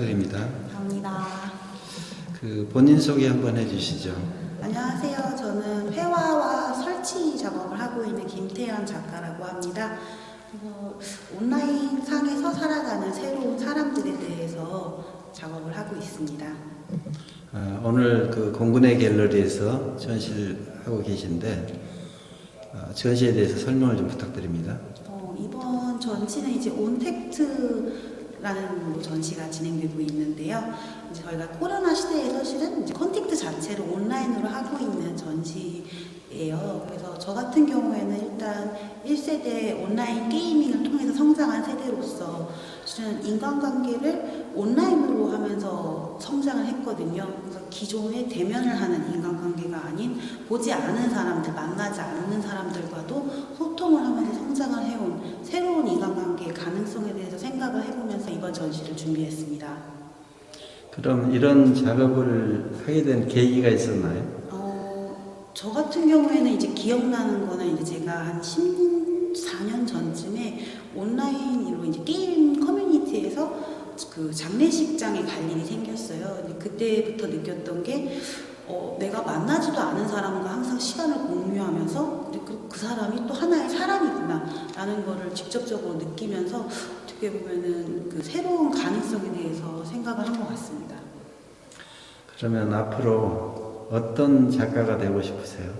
축하드립니다. 감사합니다. 본인 소개 한번 해주시죠. 안녕하세요. 저는 회화와 설치 작업을 하고 있는 김태현 작가라고 합니다. 그래서 온라인 상에서 살아가는 새로운 사람들에 대해서 작업을 하고 있습니다. 오늘 공군의 갤러리에서 전시를 하고 계신데 전시에 대해서 설명을 좀 부탁드립니다. 이번 전시는 이제 온택트라는 전시가 진행되고 있는데요. 이제 저희가 코로나 시대에 사실은 이제 컨택트 자체를 온라인으로 하고 있는 전시예요. 그래서 저 같은 경우에는 일단 1세대 온라인 게이밍을 통해서 성장한 세대로서 실은 인간관계를 온라인으로 하면서 성장을 했거든요. 그래서 기존에 대면을 하는 인간관계가 아닌 보지 않은 사람들, 만나지 않는 사람들과도 소통을 하면서 성장을 해온 새로운 인간관계의 가능성에 대해서 생각을 해보면서 이번 전시를 준비했습니다. 그럼 이런 작업을 하게 된 계기가 있었나요? 저 같은 경우에는 이제 기억나는 거는 이제 제가 한 14년 전쯤에 온라인으로 이제 게임 커뮤니티에서 그 장례식장에 갈 일이 생겼어요. 그때부터 느꼈던 게 내가 만나지도 않은 사람과 항상 시간을 공유하면서 그 사람이 또 하나의 사람이구나 라는 거를 직접적으로 느끼면서 어떻게 보면은 그 새로운 가능성에 대해서 생각을 한 것 같습니다. 그러면 앞으로 어떤 작가가 되고 싶으세요?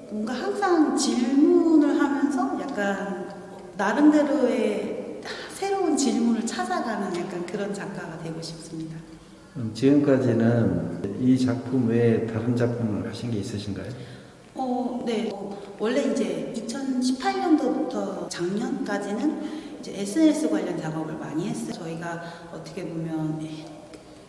뭔가 항상 질문을 하면서 약간 나름대로의 새로운 질문을 찾아가는 약간 그런 작가가 되고 싶습니다. 지금까지는 이 작품 외에 다른 작품을 하신 게 있으신가요? 네. 원래 이제 2018년도부터 작년까지는 이제 SNS 관련 작업을 많이 했어요. 저희가 어떻게 보면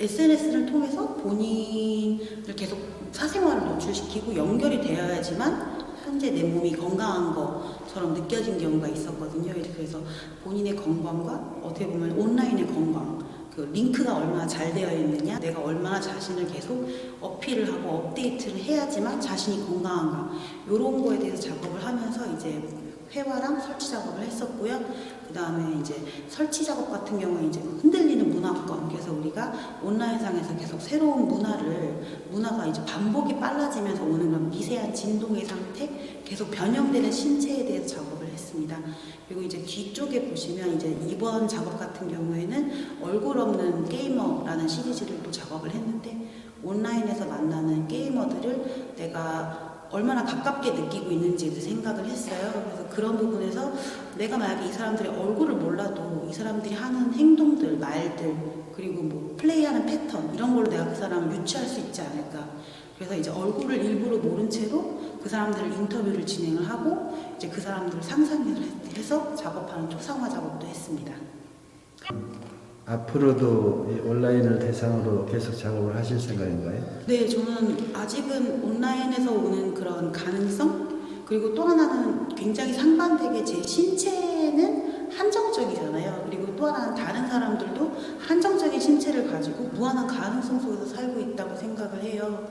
SNS를 통해서 본인을 계속 사생활을 노출시키고 연결이 되어야지만 현재 내 몸이 건강한 것처럼 느껴진 경우가 있었거든요. 그래서 본인의 건강과 어떻게 보면 온라인의 건강, 그 링크가 얼마나 잘 되어 있느냐, 내가 얼마나 자신을 계속 어필을 하고 업데이트를 해야지만 자신이 건강한가, 이런 거에 대해서 작업을 하면서 이제 회화랑 설치 작업을 했었고요. 그 다음에 이제 설치 작업 같은 경우에 이제 흔들리는 문화권, 그래서 우리가 온라인상에서 계속 새로운 문화가 이제 반복이 빨라지면서 오는 그런 미세한 진동의 상태, 계속 변형되는 신체에 대해서 작업을 했습니다. 그리고 이제 뒤쪽에 보시면 이제 이번 작업 같은 경우에는 얼굴 없는 게이머라는 시리즈를 또 작업을 했는데 온라인에서 만나는 게이머들을 내가 얼마나 가깝게 느끼고 있는지 생각을 했어요. 그래서 그런 부분에서 내가 만약에 이 사람들의 얼굴을 몰라도 이 사람들이 하는 행동들, 말들, 그리고 뭐 플레이하는 패턴 이런 걸로 내가 그 사람을 유추할 수 있지 않을까. 그래서 이제 얼굴을 일부러 모른 채로 그 사람들을 인터뷰를 진행을 하고 이제 그 사람들을 상상을 해서 작업하는 초상화 작업도 했습니다. 앞으로도 이 온라인을 대상으로 계속 작업을 하실 생각인가요? 네, 저는 아직은 온라인에서 오는 그런 가능성, 그리고 또 하나는 굉장히 상반되게 제 신체는 한정적이잖아요. 그리고 또 하나는 다른 사람들도 한정적인 신체를 가지고 무한한 가능성 속에서 살고 있다고 생각을 해요.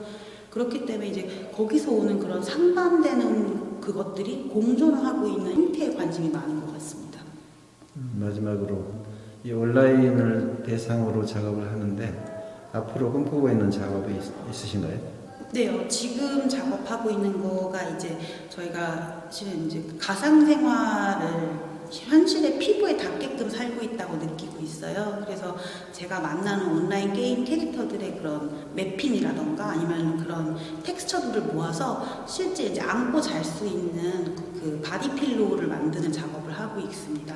그렇기 때문에 이제 거기서 오는 그런 상반되는 그것들이 공존을 하고 있는 형태에 관심이 많은 것 같습니다. 마지막으로 이 온라인을 대상으로 작업을 하는데 앞으로 꿈꾸고 있는 작업이 있으신가요? 네, 지금 작업하고 있는 거가 이제 저희가 실은 이제 가상생활을 현실의 피부에 닿게끔 살고 있다고 느끼고 있어요. 그래서 제가 만나는 온라인 게임 캐릭터들의 그런 맵핑이라던가 아니면 그런 텍스처들을 모아서 실제 이제 안고 잘 수 있는 그 바디필로우를 만드는 작업을 하고 있습니다.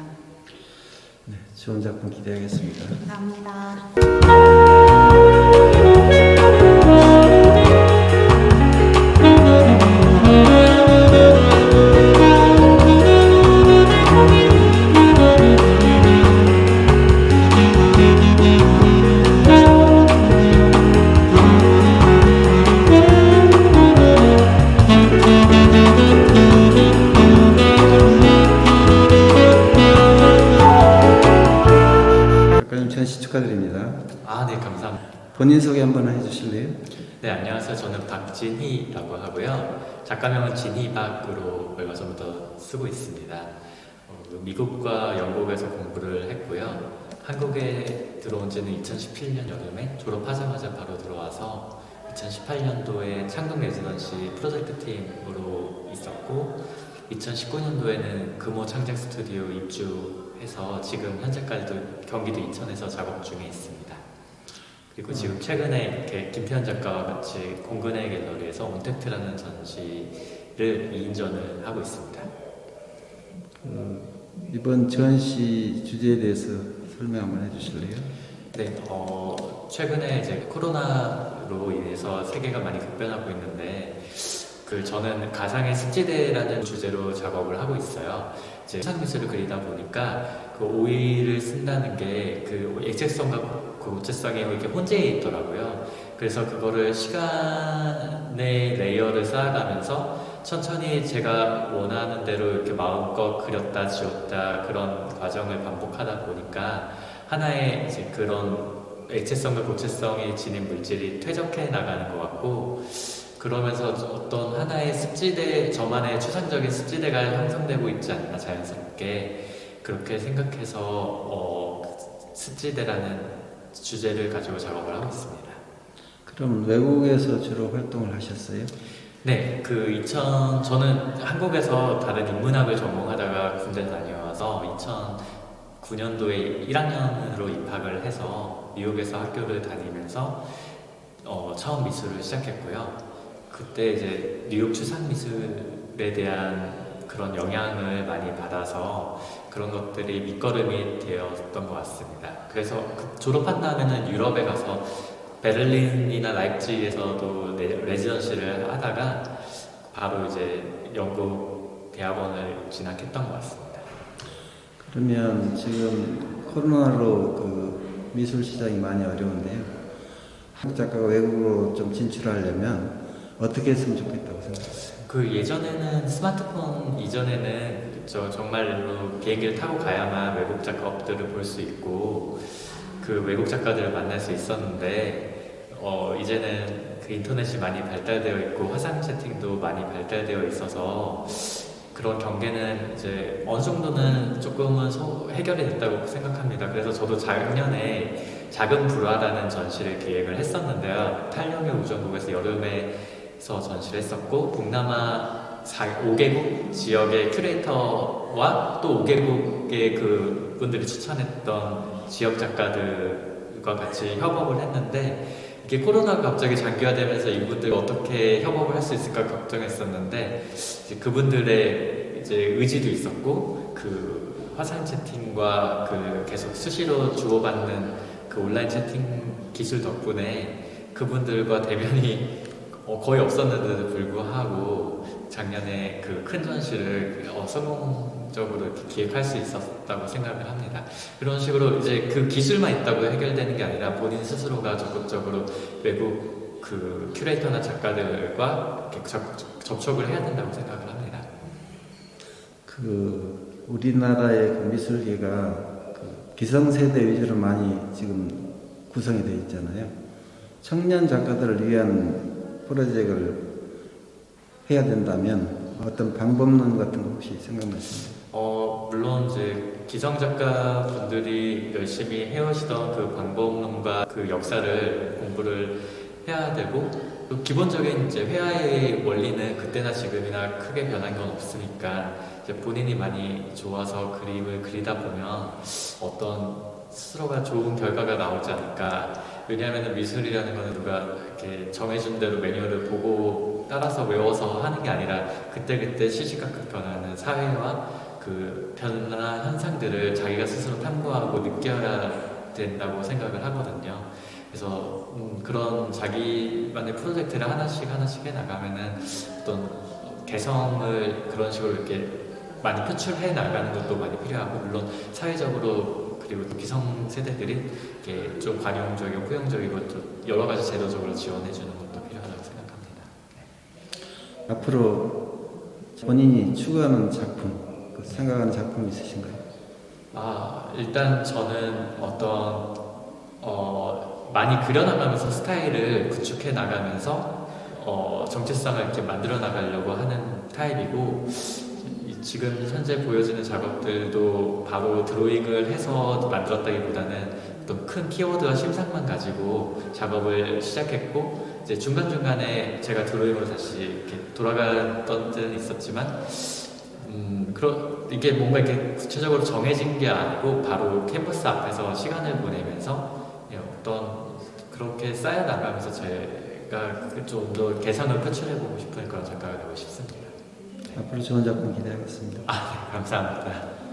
네, 좋은 작품 기대하겠습니다. 감사합니다. 전시 축하드립니다. 네, 감사합니다. 본인 소개 한번 해주실래요? 네, 안녕하세요. 저는 박진희라고 하고요. 작가명은 진희박으로 얼마 전부터 쓰고 있습니다. 미국과 영국에서 공부를 했고요. 한국에 들어온 지는 2017년 여름에 졸업하자마자 바로 들어와서 2018년도에 창동 레지던시 프로젝트 팀으로 있었고 2019년도에는 금호 창작 스튜디오 입주해서 지금 현재까지도 경기도 인천에서 작업 중에 있습니다. 그리고 지금 최근에 이렇게 김태현 작가와 같이 공근의 갤러리에서 온택트라는 전시를 2인전을 하고 있습니다. 이번 전시 주제에 대해서 설명 한번 해주실래요? 네, 최근에 이제 코로나로 인해서 세계가 많이 급변하고 있는데, 저는 가상의 습지대라는 주제로 작업을 하고 있어요. 이제 추상미술을 그리다 보니까 그 오일을 쓴다는 게 그 액체성과 그 고체성이 이렇게 혼재해 있더라고요. 그래서 그거를 시간의 레이어를 쌓아가면서 천천히 제가 원하는 대로 이렇게 마음껏 그렸다 지웠다 그런 과정을 반복하다 보니까 하나의 이제 그런 액체성과 고체성이 지닌 물질이 퇴적해 나가는 것 같고, 그러면서 어떤 하나의 습지대, 저만의 추상적인 습지대가 형성되고 있지 않나 자연스럽게 그렇게 생각해서 습지대라는 주제를 가지고 작업을 하고 있습니다. 그럼 외국에서 주로 활동을 하셨어요? 네, 저는 한국에서 다른 인문학을 전공하다가 군대 다녀와서 2009년도에 1학년으로 입학을 해서 뉴욕에서 학교를 다니면서 처음 미술을 시작했고요. 그때 이제 뉴욕 추상미술에 대한 그런 영향을 많이 받아서 그런 것들이 밑거름이 되었던 것 같습니다. 그래서 졸업한 다음에는 유럽에 가서 베를린이나 라이프치히에서도 레지던시를 하다가 바로 이제 영국 대학원을 진학했던 것 같습니다. 그러면 지금 코로나로 그 미술 시장이 많이 어려운데요. 한국 작가가 외국으로 좀 진출하려면 어떻게 했으면 좋겠다고 생각하세요? 예전에는 스마트폰 이전에는 정말로 비행기를 타고 가야만 외국 작가들을 볼 수 있고 그 외국 작가들을 만날 수 있었는데 이제는 그 인터넷이 많이 발달되어 있고 화상 채팅도 많이 발달되어 있어서 그런 경계는 이제 어느 정도는 조금은 해결이 됐다고 생각합니다. 그래서 저도 작년에 작은 불화라는 전시를 기획을 했었는데요. 탈령의 우정국에서 여름에서 전시를 했었고 동남아 5개국 지역의 큐레이터와 또 5개국의 그 분들이 추천했던 지역 작가들과 같이 협업을 했는데 이게 코로나가 갑자기 장기화되면서 이분들이 어떻게 협업을 할 수 있을까 걱정했었는데 이제 그분들의 이제 의지도 있었고 그 화상 채팅과 그 계속 수시로 주고받는 그 온라인 채팅 기술 덕분에 그분들과 대면이 거의 없었는데도 불구하고 작년에 그 큰 전시를 성공적으로 이렇게 기획할 수 있었다고 생각을 합니다. 그런 식으로 이제 그 기술만 있다고 해결되는 게 아니라 본인 스스로가 적극적으로 외국 그 큐레이터나 작가들과 이렇게 접촉을 해야 된다고 생각을 합니다. 그 우리나라의 그 미술계가 그 기성세대 위주로 많이 지금 구성이 되어 있잖아요. 청년 작가들을 위한 프로젝트를 해야 된다면 어떤 방법론 같은 거 혹시 생각나십니까? 물론 이제 기성 작가 분들이 열심히 해오시던 그 방법론과 그 역사를 공부를 해야 되고 또 기본적인 이제 회화의 원리는 그때나 지금이나 크게 변한 건 없으니까 이제 본인이 많이 좋아서 그림을 그리다 보면 어떤 스스로가 좋은 결과가 나오지 않을까. 왜냐하면 미술이라는 건 누가 이렇게 정해준 대로 매뉴얼을 보고 따라서 외워서 하는 게 아니라 그때그때 시시각각 변하는 사회와 그 변화 현상들을 자기가 스스로 탐구하고 느껴야 된다고 생각을 하거든요. 그래서 그런 자기만의 프로젝트를 하나씩 해나가면은 어떤 개성을 그런 식으로 이렇게 많이 표출해 나가는 것도 많이 필요하고, 물론 사회적으로 그리고 또 기성 세대들이 이렇게 좀 관용적이고 포용적이고 또 여러 가지 제도적으로 지원해 주는 것도 필요하다고 생각합니다. 네. 앞으로 본인이 추구하는 작품, 생각하는 작품이 있으신가요? 일단 저는 많이 그려나가면서 스타일을 구축해 나가면서 정체성을 이렇게 만들어 나가려고 하는 타입이고, 지금 현재 보여지는 작업들도 바로 드로잉을 해서 만들었다기보다는 어떤 큰 키워드와 심상만 가지고 작업을 시작했고 이제 중간중간에 제가 드로잉으로 다시 이렇게 돌아갔던 때는 있었지만 이게 뭔가 이렇게 구체적으로 정해진 게 아니고 바로 캔버스 앞에서 시간을 보내면서 어떤 그렇게 쌓여나가면서 제가 좀 더 개성을 표출해보고 싶은 그런 작가가 되고 싶습니다. 앞으로 좋은 작품 기대하겠습니다. 아, 네, 감사합니다.